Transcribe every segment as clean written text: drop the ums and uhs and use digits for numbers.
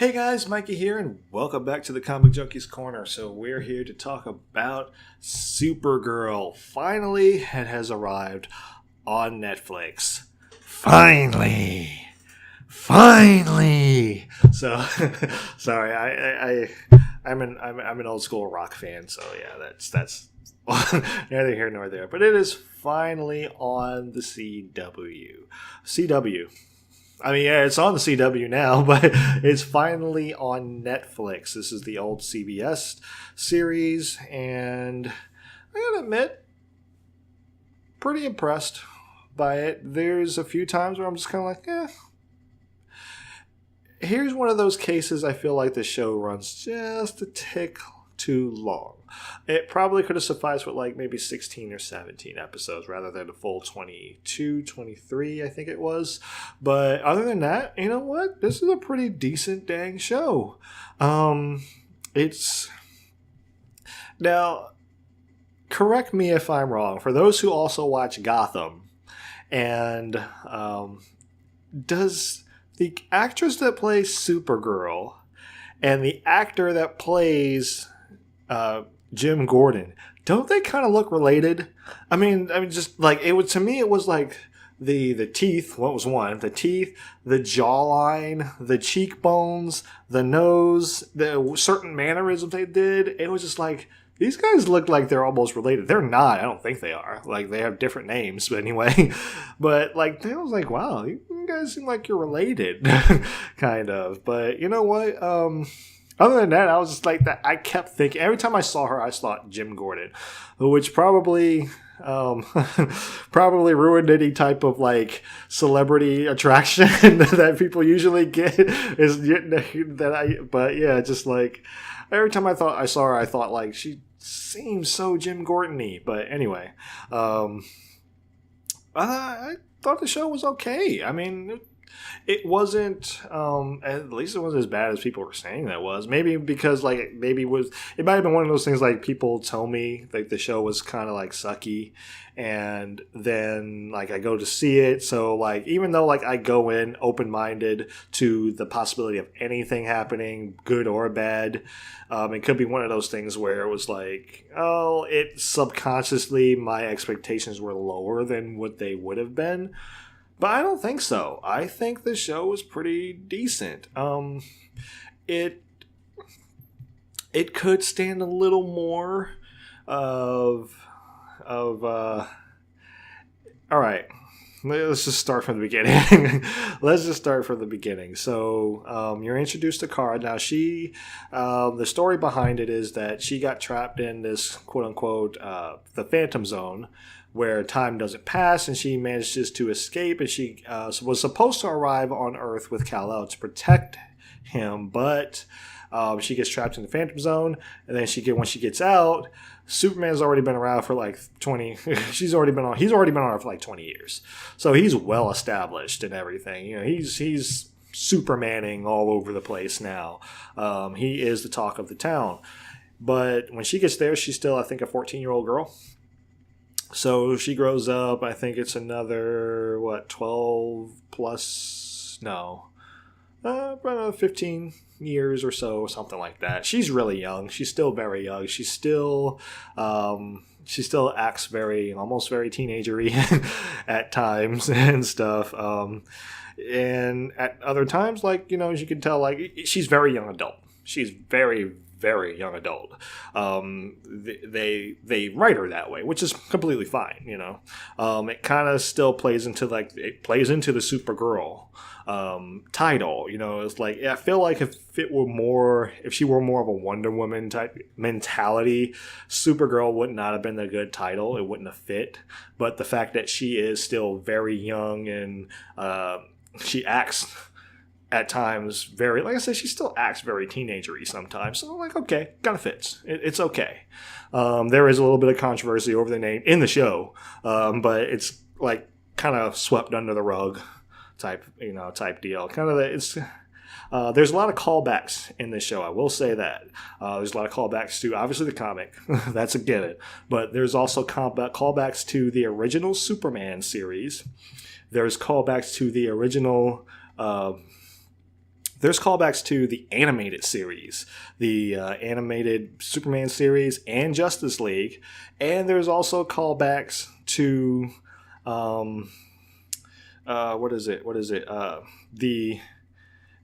Hey guys, Mikey here, and welcome back to the Comic Junkies Corner. So we're here to talk about Supergirl. Finally, it has arrived on Netflix. Finally. So, sorry, I'm an old school rock fan. So yeah, that's neither here nor there. But it is finally on the CW. I mean, yeah, it's on the CW now, but it's finally on Netflix. This is the old CBS series, and I gotta admit, pretty impressed by it. There's a few times where I'm just kind of like, Here's one of those cases I feel like the show runs just a tick too long. It probably could have sufficed with like maybe 16 or 17 episodes rather than the full 22, 23, I think it was. But other than that, you know what? This is a pretty decent dang show. It's... Now, correct me if I'm wrong. For those who also watch Gotham, and does the actress that plays Supergirl and the actor that plays Jim Gordon, don't they kind of look related? I mean, just like it would to me. It was like the teeth. What was one? The teeth, the jawline, the cheekbones, the nose, the certain mannerisms they did. It was just like these guys look like they're almost related. They're not. I don't think they are. Like they have different names, but anyway. But like I was like, wow, you guys seem like you're related, kind of. But you know what? Other than that, I was just like that. I kept thinking every time I saw her, I thought Jim Gordon, which probably ruined any type of like celebrity attraction that people usually get. But yeah, just like every time I saw her, I thought like she seems so Jim Gordon-y. But anyway, I thought the show was okay. I mean. It wasn't, at least it wasn't as bad as people were saying that was. Maybe because, like, it might have been one of those things, like, people tell me, like, the show was kind of, like, sucky, and then, like, I go to see it, so, like, even though, like, I go in open-minded to the possibility of anything happening, good or bad, it could be one of those things where it was like, it subconsciously, my expectations were lower than what they would have been. But I don't think so. I think the show was pretty decent. It could stand a little more of all right. Let's just start from the beginning. So you're introduced to Kara. Now the story behind it is that she got trapped in this quote unquote the Phantom Zone, where time doesn't pass, and she manages to escape, and she was supposed to arrive on Earth with Kal-El to protect him, but she gets trapped in the Phantom Zone, and then when she gets out, Superman's already been around for like 20. He's already been on her for like 20 years, so he's well established and everything. You know, he's Supermaning all over the place now. He is the talk of the town, but when she gets there, she's still, I think, a 14-year-old girl. So she grows up, I think it's another, 12 plus, no, about 15 years or so, something like that. She's really young. She's still very young. She still acts almost very teenagery at times and stuff. And at other times, like, you know, as you can tell, like, she's very young adult. She's very, very young adult. They write her that way, which is completely fine, you know. It kind of still plays into the Supergirl title, you know. It's like, I feel like if she were more of a Wonder Woman type mentality, Supergirl would not have been the good title. It wouldn't have fit. But the fact that she is still very young and she acts at times very, like I said, she still acts very teenagery sometimes. So I'm like, okay, kind of fits. It's okay. There is a little bit of controversy over the name in the show, but it's like kind of swept under the rug type deal. There's a lot of callbacks in this show. I will say that there's a lot of callbacks to obviously the comic. That's a given. But there's also callbacks to the original Superman series. There's callbacks to the original there's callbacks to the animated series, the animated Superman series and Justice League. And there's also callbacks to, what is it?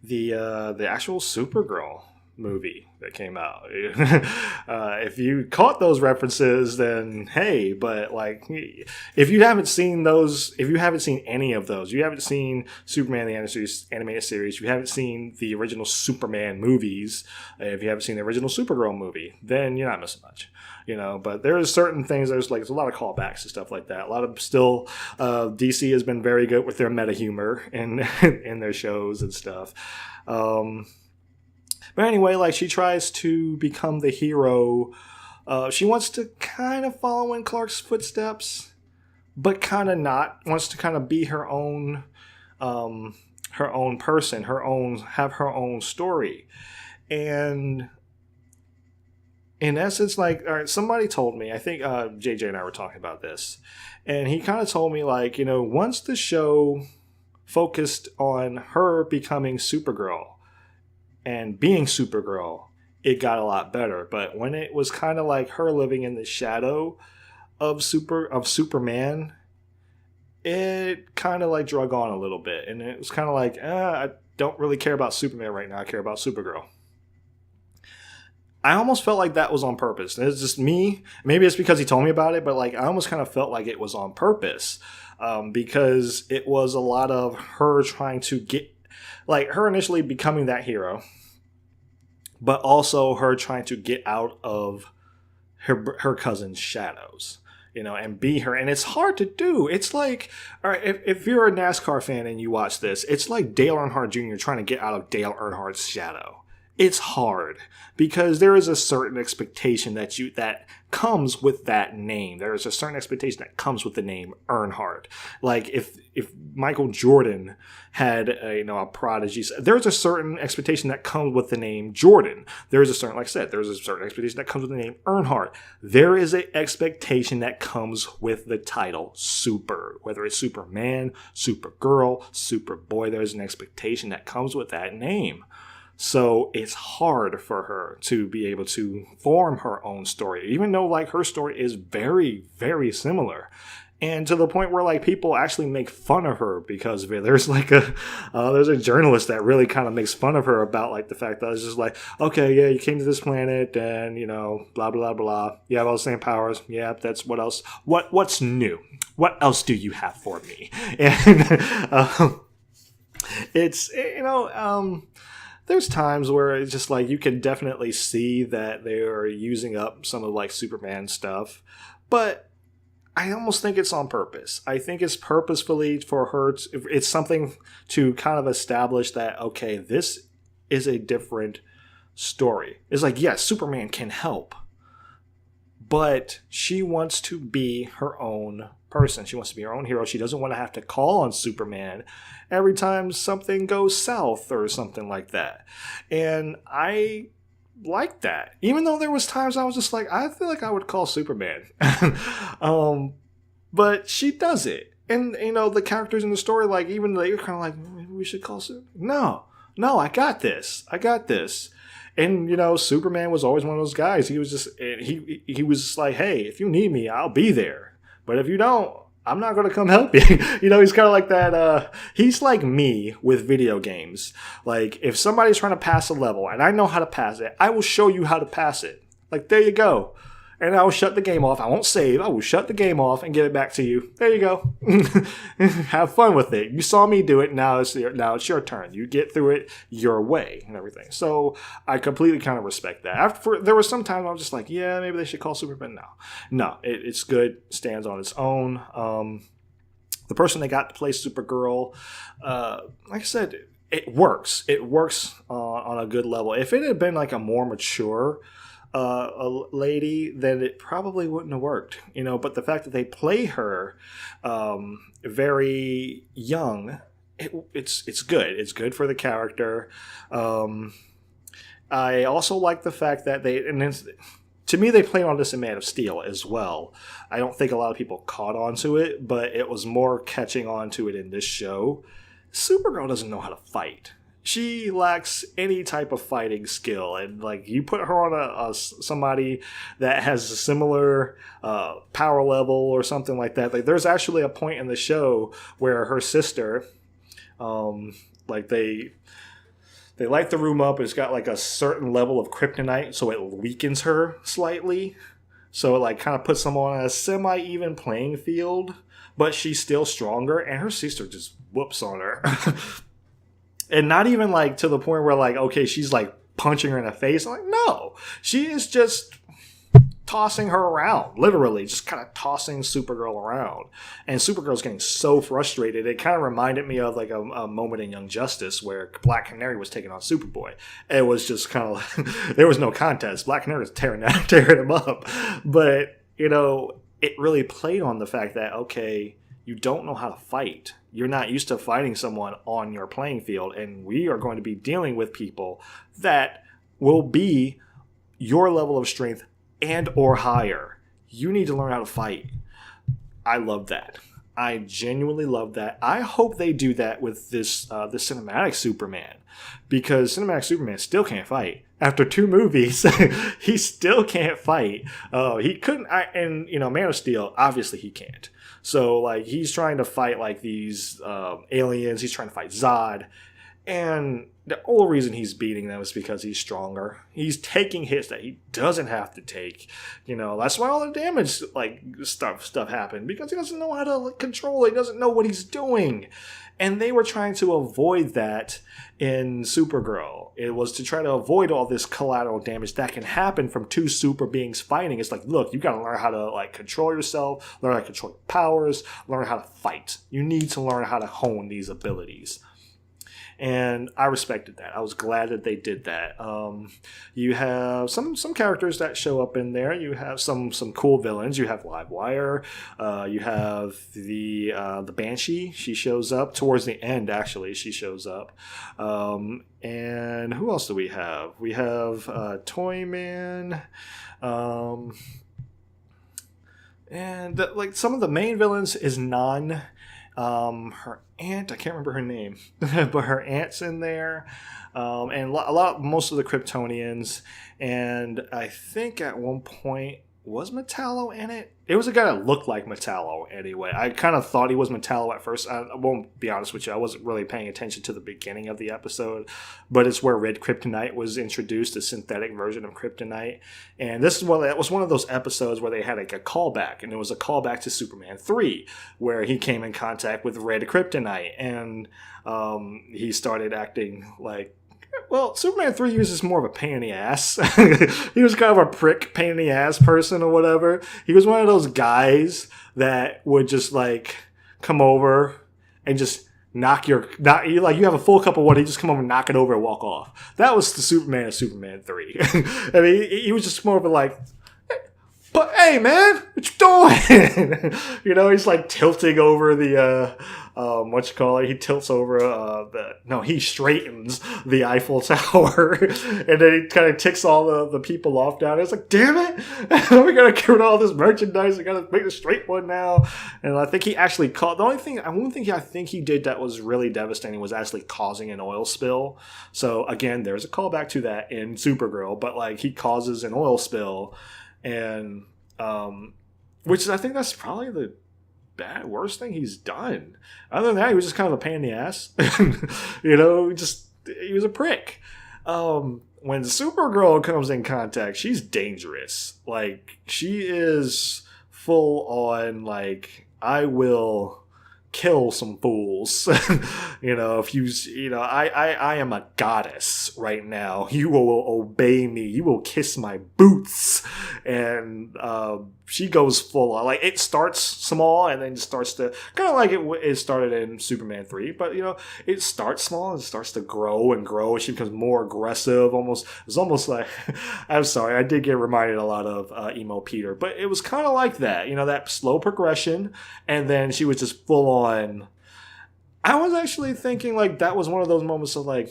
The actual Supergirl movie that came out. If you caught those references, then hey, but like, if you haven't seen those, if you haven't seen any of those, you haven't seen Superman the animated series, you haven't seen the original Superman movies, if you haven't seen the original Supergirl movie, then you're not missing much. But there's certain things, there's a lot of callbacks and stuff like that. A lot of still, DC has been very good with their meta humor in their shows and stuff. But anyway, like, she tries to become the hero. She wants to kind of follow in Clark's footsteps, but kind of not. Wants to kind of be her own person, have her own story. And in essence, like, all right, somebody told me, I think JJ and I were talking about this, and he kind of told me, like, once the show focused on her becoming Supergirl and being Supergirl, it got a lot better. But when it was kind of like her living in the shadow of Superman, it kind of like drug on a little bit. And it was kind of like, I don't really care about Superman right now. I care about Supergirl. I almost felt like that was on purpose. And it's just me. Maybe it's because he told me about it, but like, I almost kind of felt like it was on purpose. Because it was a lot of her trying to get, like, her initially becoming that hero, but also her trying to get out of her cousin's shadows, and be her. And it's hard to do. It's like, all right, if you're a NASCAR fan and you watch this, it's like Dale Earnhardt Jr. trying to get out of Dale Earnhardt's shadow. It's hard because there is a certain expectation that comes with that name. There is a certain expectation that comes with the name Earnhardt. Like if Michael Jordan had a prodigy, there's a certain expectation that comes with the name Jordan. There is a certain, like I said, there's a certain expectation that comes with the name Earnhardt. There is an expectation that comes with the title Super. Whether it's Superman, Supergirl, Superboy, there's an expectation that comes with that name. So it's hard for her to be able to form her own story, even though like her story is very, very similar. And to the point where like people actually make fun of her because of it. There's like there's a journalist that really kind of makes fun of her about like the fact that it's just like, okay, yeah, you came to this planet and blah, blah, blah. You have all the same powers. Yeah, that's what else? What's new? What else do you have for me? And it's, there's times where it's just like you can definitely see that they are using up some of like Superman stuff, but I almost think it's on purpose. I think it's purposefully for her. It's something to kind of establish that, okay, this is a different story. It's like, yes, Superman can help, but she wants to be her own person. She wants to be her own hero. She doesn't want to have to call on Superman every time something goes south or something like that. And I like that. Even though there was times I was just like, I feel like I would call Superman. But she does it. And, the characters in the story, like, even they're kind of like, maybe we should call Superman. No, I got this. And, Superman was always one of those guys. He was just, he was just like, hey, if you need me, I'll be there. But if you don't, I'm not going to come help you. He's kind of like that. He's like me with video games. Like, if somebody's trying to pass a level and I know how to pass it, I will show you how to pass it. Like, there you go. And I will shut the game off. I won't save. I will shut the game off and give it back to you. There you go. Have fun with it. You saw me do it. Now it's your turn. You get through it your way and everything. So I completely kind of respect that. There were some times I was just like, yeah, maybe they should call Superman. No, it's good. Stands on its own. The person they got to play Supergirl, like I said, it works. It works on a good level. If it had been like a more mature a lady, then it probably wouldn't have worked, but the fact that they play her very young, it's good. It's good for the character. I also like the fact that to me, they played on this in Man of Steel as well. I don't think a lot of people caught on to it, but it was more catching on to it in this show. Supergirl doesn't know how to fight. she lacks any type of fighting skill, and like you put her on somebody that has a similar power level or something like that. Like there's actually a point in the show where her sister, like they light the room up. It's got like a certain level of kryptonite, so it weakens her slightly. So it like kind of puts them on a semi-even playing field, but she's still stronger, and her sister just whoops on her. And not even like to the point where like, okay, she's like punching her in the face. I'm like, no, she is just tossing her around, literally just kind of tossing Supergirl around. And Supergirl's getting so frustrated. It kind of reminded me of like a moment in Young Justice where Black Canary was taking on Superboy. It was just kind of like, there was no contest. Black Canary was tearing him up. But, you know, it really played on the fact that, okay, you don't know how to fight. You're not used to fighting someone on your playing field, and we are going to be dealing with people that will be your level of strength and or higher. You need to learn how to fight. I love that. I genuinely love that. I hope they do that with this the cinematic Superman, because cinematic Superman still can't fight. After 2 movies, he still can't fight. He couldn't, and you know, Man of Steel, obviously he can't. So like he's trying to fight like these aliens. He's trying to fight Zod, and the only reason he's beating them is because he's stronger. He's taking hits that he doesn't have to take. You know, that's why all the damage like stuff happened, because he doesn't know how to control it. He doesn't know what he's doing. And they were trying to avoid that in Supergirl. It was to try to avoid all this collateral damage that can happen from 2 super beings fighting. It's like, look, you got to learn how to like control yourself, learn how to control your powers, learn how to fight. You need to learn how to hone these abilities. And I respected that. I was glad that they did that. You have some characters that show up in there. You have some cool villains. You have Livewire. You have the Banshee. She shows up towards the end. Actually, she shows up. And who else do we have? We have Toyman. And like some of the main villains is none. Her aunt, I can't remember her name, but her aunt's in there, and most of the Kryptonians, and I think at one point, was Metallo in it? It was a guy that looked like Metallo anyway. I kind of thought he was Metallo at first. I won't be honest with you, I wasn't really paying attention to the beginning of the episode, but it's where red kryptonite was introduced, a synthetic version of kryptonite. And this is it was one of those episodes where they had like a callback, and it was a callback to Superman 3, where he came in contact with red kryptonite, and he started acting like, well, Superman 3 uses more of a pain in the ass. He was kind of a prick, pain in the ass person or whatever. He was one of those guys that would just like come over and just knock you, like you have a full cup of water, he just come over and knock it over and walk off. That was the Superman of Superman 3. I mean, he was just more of a like, but hey man, what you doing? You know, he's like tilting over the he tilts over he straightens the Eiffel Tower, and then he kind of ticks all the people off down. It's like, damn it, we gotta get rid of all this merchandise. We gotta make the straight one now. And I think he actually the only thing I think he did that was really devastating was actually causing an oil spill. So again, there's a callback to that in Supergirl, but like he causes an oil spill. And which is, I think that's probably the worst thing he's done. Other than that, he was just kind of a pain in the ass. You know, he was a prick. When Supergirl comes in contact, she's dangerous. Like, she is full on, like, I will kill some fools. You know, I am a goddess right now. You will obey me. You will kiss my boots. And she goes full on. Like, it starts small and then starts to kind of like it started in Superman 3. But, you know, it starts small and starts to grow and grow. She becomes more aggressive. It's almost like, I'm sorry, I did get reminded a lot of Emo Peter. But it was kind of like that. You know, that slow progression. And then she was just full on. I was actually thinking like that was one of those moments of like,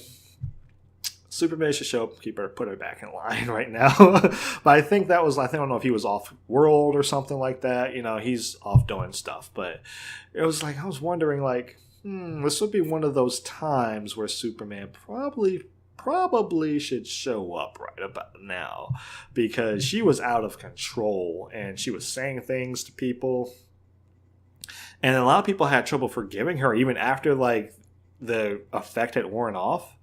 Superman should show up, put her back in line right now. But I think I don't know if he was off world or something like that. You know, he's off doing stuff. But it was like, I was wondering like, this would be one of those times where Superman probably should show up right about now, because she was out of control and she was saying things to people, and a lot of people had trouble forgiving her even after like the effect had worn off.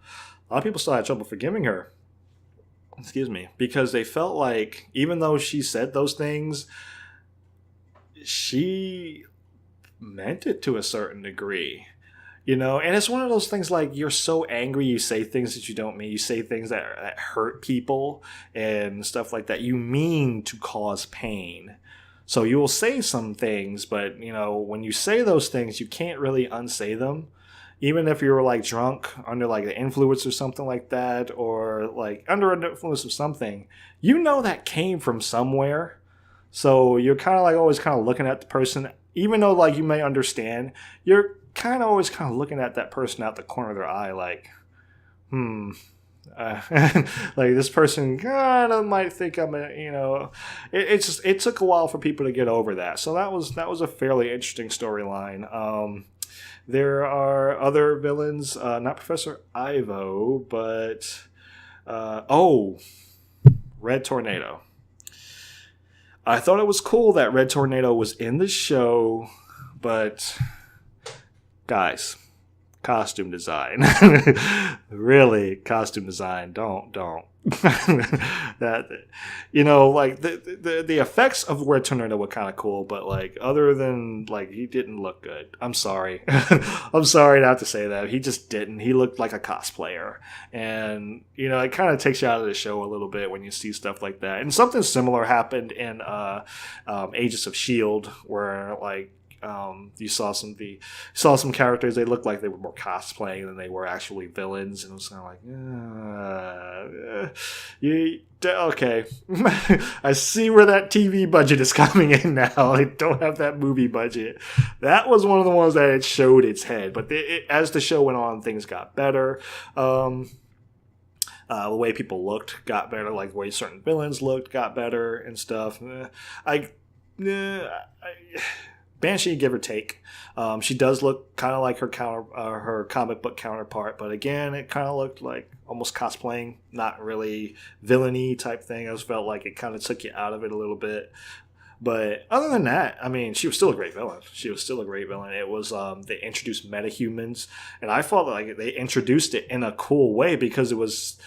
A lot of people still had trouble forgiving her, excuse me, because they felt like even though she said those things, she meant it to a certain degree. And it's one of those things like you're so angry, you say things that you don't mean. You say things that hurt people and stuff like that. You mean to cause pain. So you will say some things, but, when you say those things, you can't really unsay them. Even if you were like drunk under like the influence or something like that, or like under an influence of something, that came from somewhere. So you're kind of like always kind of looking at the person, even though like you may understand, you're kind of always kind of looking at that person out the corner of their eye like, like this person kind of might think I'm it took a while for people to get over that. So that was a fairly interesting storyline. There are other villains, not Professor Ivo, but Red Tornado. I thought it was cool that Red Tornado was in the show, but guys, costume design. Really, costume design. Don't. That, like the effects of Red Tornado were kind of cool, but like other than like he didn't look good. I'm sorry. I'm sorry to have to say that. He just didn't. He looked like a cosplayer, and it kind of takes you out of the show a little bit when you see stuff like that. And something similar happened in Agents of S.H.I.E.L.D., where like you saw some characters, they looked like they were more cosplaying than they were actually villains, and it was kind of like, okay. I see where that TV budget is coming in now. They don't have that movie budget. That was one of the ones that it showed its head, but as the show went on, things got better. The way people looked got better, like the way certain villains looked got better and stuff. Banshee, give or take, she does look kind of like her comic book counterpart, but again, it kind of looked like almost cosplaying, not really villainy type thing. I just felt like it kind of took you out of it a little bit. But other than that, I mean, she was still a great villain. It was they introduced metahumans, and I felt like they introduced it in a cool way because it was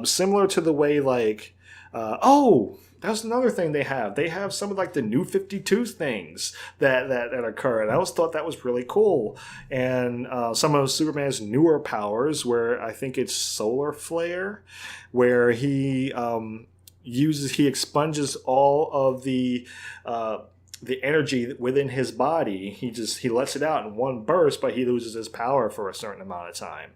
similar to the way like that's another thing they have. They have some of like the New 52 things that occur, and I always thought that was really cool. And some of Superman's newer powers, where I think it's Solar Flare, where he expunges all of the energy within his body. He lets it out in one burst, but he loses his power for a certain amount of time.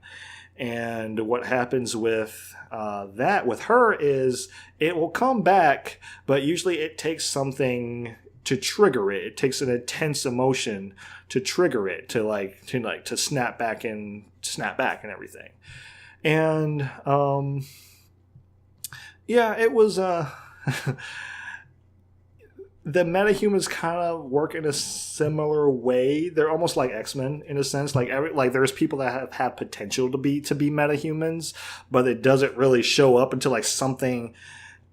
And what happens with with her is it will come back, but usually it takes something to trigger it. It takes an intense emotion to trigger it, to snap back and everything. And it was the metahumans kind of work in a similar way. They're almost like X-Men in a sense. Like there's people that have potential to be metahumans, but it doesn't really show up until like something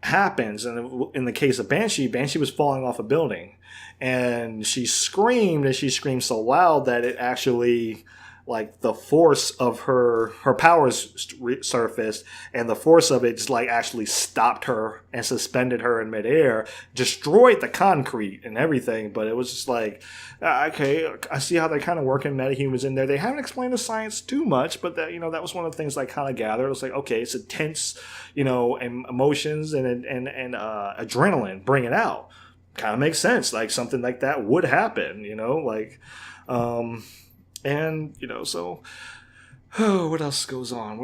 happens. And in the case of Banshee was falling off a building, and she screamed so loud that it actually, like, the force of her powers surfaced, and the force of it just like actually stopped her and suspended her in midair, destroyed the concrete and everything. But it was just like, okay, I see how they kind of work in metahumans in there. They haven't explained the science too much, but that that was one of the things I kind of gathered. It was like, okay, it's intense, and emotions and adrenaline, bring it out. Kind of makes sense. Like something like that would happen, like. And, so, what else goes on?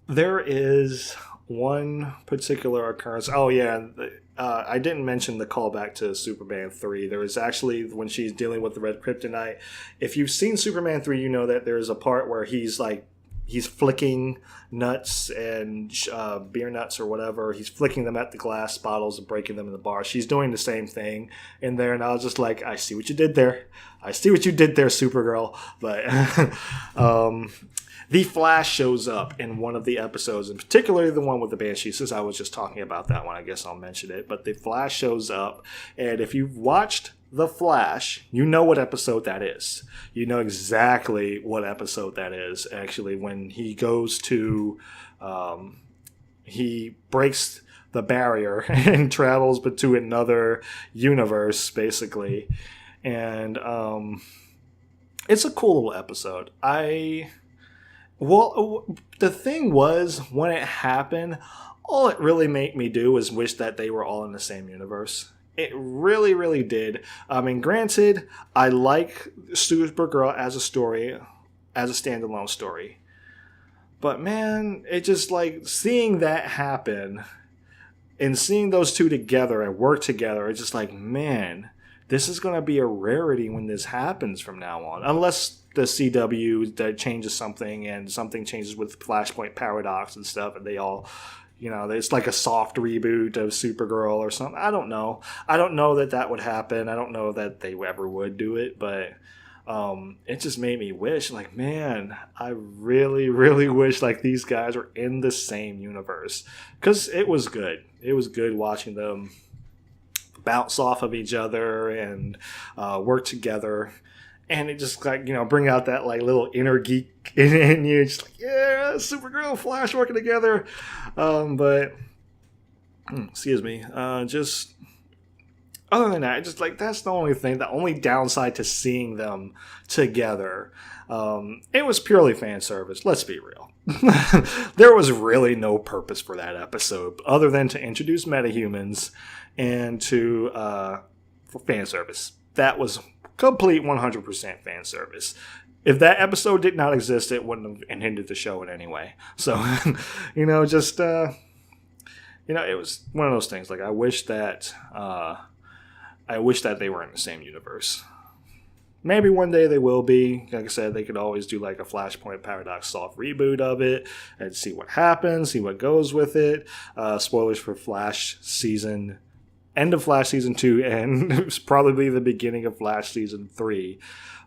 There is one particular occurrence. Oh, yeah. I didn't mention the callback to Superman 3. There is actually, when she's dealing with the red kryptonite, if you've seen Superman 3, you know that there's a part where he he's flicking nuts and beer nuts or whatever. He's flicking them at the glass bottles and breaking them in the bar. She's doing the same thing in there, and I was just like, I see what you did there. I see what you did there, Supergirl. But the Flash shows up in one of the episodes, and particularly the one with the Banshee. Since I was just talking about that one, I guess I'll mention it. But the Flash shows up, and if you've watched The Flash, you know what episode that is. You know exactly what episode that is, actually, when he goes to... he breaks the barrier and travels to another universe, basically. And it's a cool little episode. Well, the thing was, when it happened, all it really made me do was wish that they were all in the same universe. It really, really did. I mean, granted, I like Supergirl as a story, as a standalone story. But man, it just like seeing that happen and seeing those two together and work together, it's just like, man, this is going to be a rarity when this happens from now on. Unless the CW that changes something and something changes with Flashpoint Paradox and stuff, and they all, you know, it's like a soft reboot of Supergirl or something. I don't know. I don't know that would happen. I don't know that they ever would do it, but it just made me wish, like, man, I really, really wish like these guys were in the same universe, because it was good. It was good watching them bounce off of each other and work together. And it just like, you know, bring out that like little inner geek in you. Just like, yeah, Supergirl, Flash working together. But excuse me. Just other than that, just like that's the only thing. The only downside to seeing them together. It was purely fan service. Let's be real. There was really no purpose for that episode other than to introduce metahumans and to for fan service. That was complete 100% fan service. If that episode did not exist, it wouldn't have hindered the show in any way. So, you know, just, you know, it was one of those things. Like, I wish that they were in the same universe. Maybe one day they will be. Like I said, they could always do like a Flashpoint Paradox soft reboot of it and see what happens, see what goes with it. Spoilers for Flash season... end of Flash Season 2, and it was probably the beginning of Flash Season 3.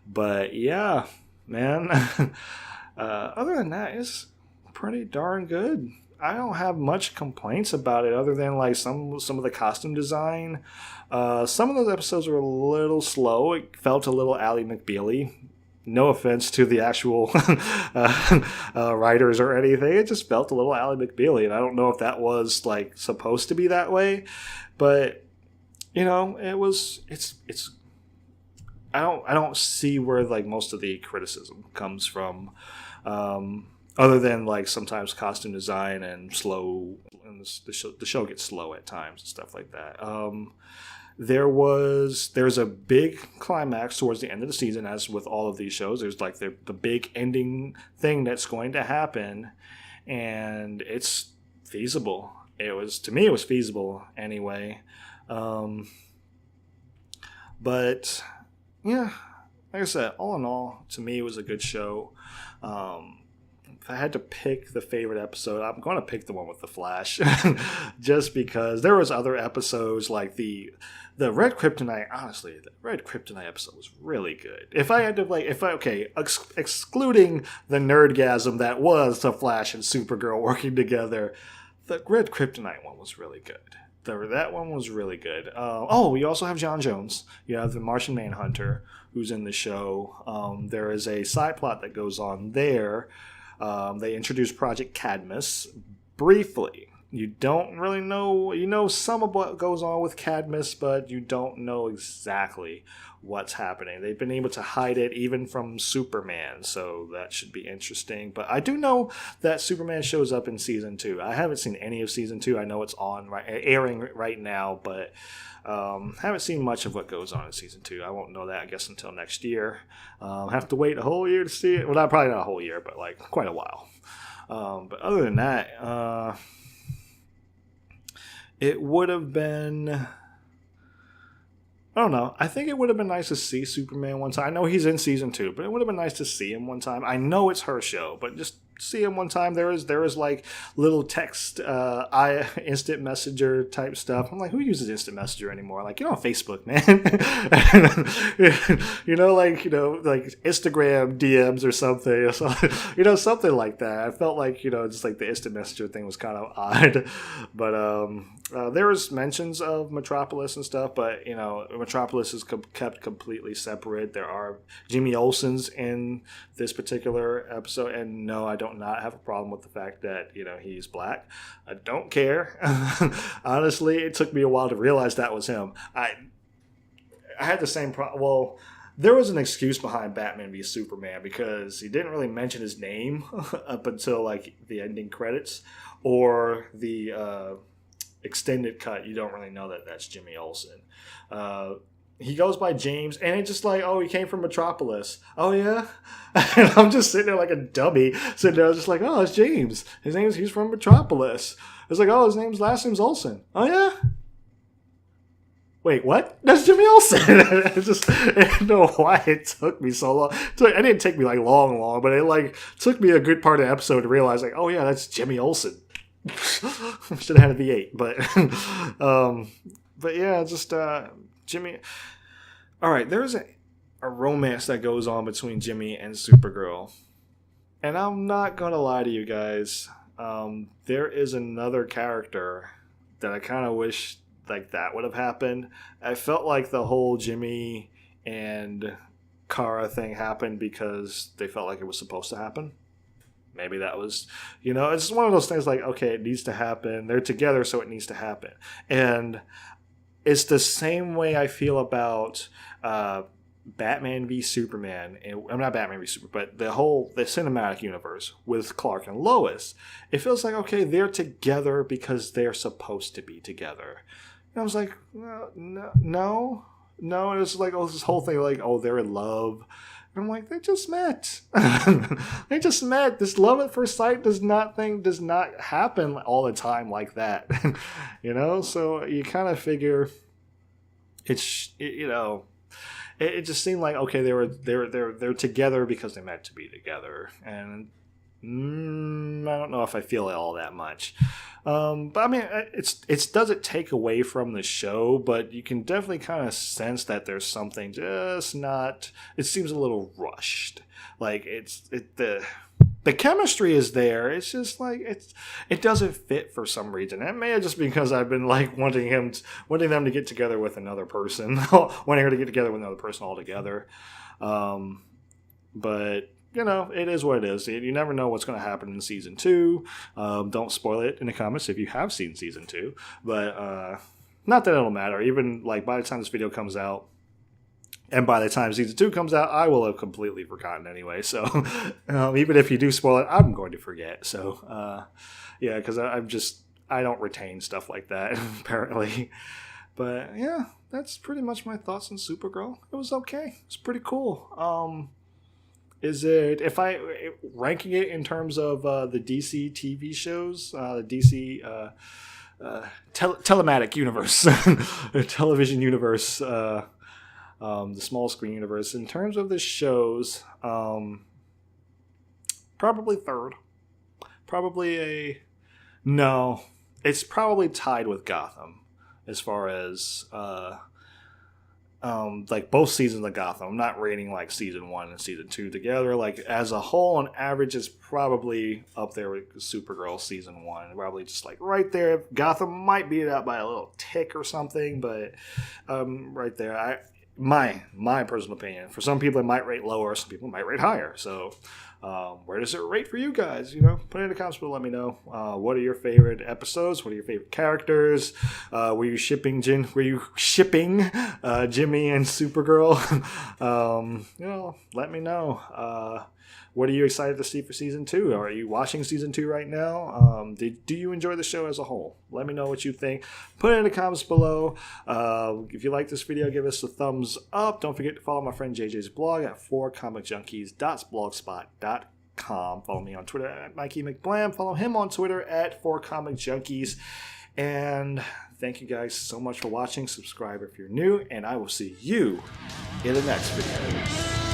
But yeah, man. Other than that, it's pretty darn good. I don't have much complaints about it other than like some of the costume design. Some of those episodes were a little slow. It felt a little Ally McBeal-y. No offense to the actual writers or anything. It just felt a little Ally McBeal-y, and I don't know if that was like supposed to be that way. But you know, it's I don't see where like most of the criticism comes from, other than like sometimes costume design and slow, and the show gets slow at times and stuff like that. There's a big climax towards the end of the season, as with all of these shows. There's like the big ending thing that's going to happen, and it's feasible. To me, it was feasible anyway. But yeah, like I said, all in all, to me, it was a good show. If I had to pick the favorite episode, I'm going to pick the one with the Flash, just because there was other episodes like the Red Kryptonite. Honestly, the Red Kryptonite episode was really good. If I had to excluding the nerdgasm that was the Flash and Supergirl working together, the Red Kryptonite one was really good. That one was really good. We also have John Jones. You have the Martian Manhunter, who's in the show. There is a side plot that goes on there. They introduce Project Cadmus briefly. You don't really know. You know some of what goes on with Cadmus, but you don't know exactly what's happening. They've been able to hide it even from Superman, so that should be interesting. But I do know that Superman shows up in Season 2. I haven't seen any of Season 2. I know it's airing right now, but haven't seen much of what goes on in Season 2. I won't know that, I guess, until next year. Have to wait a whole year to see it. Well, probably not a whole year, but like quite a while. But other than that, it would have been... I don't know. I think it would have been nice to see Superman one time. I know he's in Season 2, but it would have been nice to see him one time. I know it's her show, but just see him one time. There was like little text, instant messenger type stuff. I'm like, who uses instant messenger anymore? Like, get on Facebook, man. like Instagram DMs or something. So, something like that. I felt like, just like the instant messenger thing was kind of odd. But there was mentions of Metropolis and stuff, but Metropolis is kept completely separate. There are Jimmy Olsen's in this particular episode, and no, I don't not have a problem with the fact that he's black. I don't care. Honestly, it took me a while to realize that was him. I had the same problem. Well, there was an excuse behind Batman v Superman because he didn't really mention his name up until like the ending credits or the extended cut. You don't really know that that's Jimmy Olsen. He goes by James, and it's just like, oh, he came from Metropolis. Oh, yeah? And I'm just sitting there like a dummy, sitting there just like, oh, it's James. He's from Metropolis. It's like, oh, last name's Olsen. Oh, yeah? Wait, what? That's Jimmy Olsen. I don't know why it took me so long. It didn't take me like long, but it like took me a good part of the episode to realize like, oh, yeah, that's Jimmy Olsen. Should have had a V8, but yeah, just Jimmy. All right, there's a romance that goes on between Jimmy and Supergirl, and I'm not gonna lie to you guys. There is another character that I kind of wish like that would have happened. I felt like the whole Jimmy and Kara thing happened because they felt like it was supposed to happen. Maybe that was, it's one of those things like, okay, it needs to happen. They're together, so it needs to happen. And it's the same way I feel about Batman v Superman. I'm not Batman v Superman, but the cinematic universe with Clark and Lois. It feels like, okay, they're together because they're supposed to be together. And I was like, no. And it's like, oh, this whole thing like, oh, they're in love. I'm like, they just met. They just met. This love at first sight does not happen all the time like that. So you kind of figure it just seemed like, okay, they're together because they meant to be together. And I don't know if I feel it all that much. But I mean, it doesn't take away from the show, but you can definitely kind of sense that there's something just not. It seems a little rushed. Like the chemistry is there. It's just like it doesn't fit for some reason. It may have just because I've been like wanting them to get together with another person, wanting her to get together with another person altogether. But. It is what it is. You never know what's going to happen in season 2. Don't spoil it in the comments if you have seen season 2. But not that it'll matter. Even like by the time this video comes out, and by the time season 2 comes out, I will have completely forgotten anyway. So even if you do spoil it, I'm going to forget. So yeah, because I don't retain stuff like that apparently. But yeah, that's pretty much my thoughts on Supergirl. It was okay. It's pretty cool. If I ranking it in terms of the DC TV shows, the DC telematic universe, the television universe, the small screen universe, in terms of the shows, probably third. It's probably tied with Gotham as far as like both seasons of Gotham. I'm not rating like season 1 and season 2 together. Like as a whole, on average, it's probably up there with Supergirl season 1. Probably just like right there. Gotham might beat it out by a little tick or something, but right there. My personal opinion. For some people, it might rate lower. Some people might rate higher. So where does it rate for you guys? Put it in the comments below. Let me know. What are your favorite episodes? What are your favorite characters? Were you shipping Jimmy and Supergirl? Let me know. What are you excited to see for season 2? Are you watching season 2 right now? Do you enjoy the show as a whole? Let me know what you think. Put it in the comments below. If you like this video, give us a thumbs up. Don't forget to follow my friend JJ's blog at 4comicjunkies.blogspot.com. Follow me on Twitter at Mikey McBlam. Follow him on Twitter at 4comicjunkies. And thank you guys so much for watching. Subscribe if you're new, and I will see you in the next video.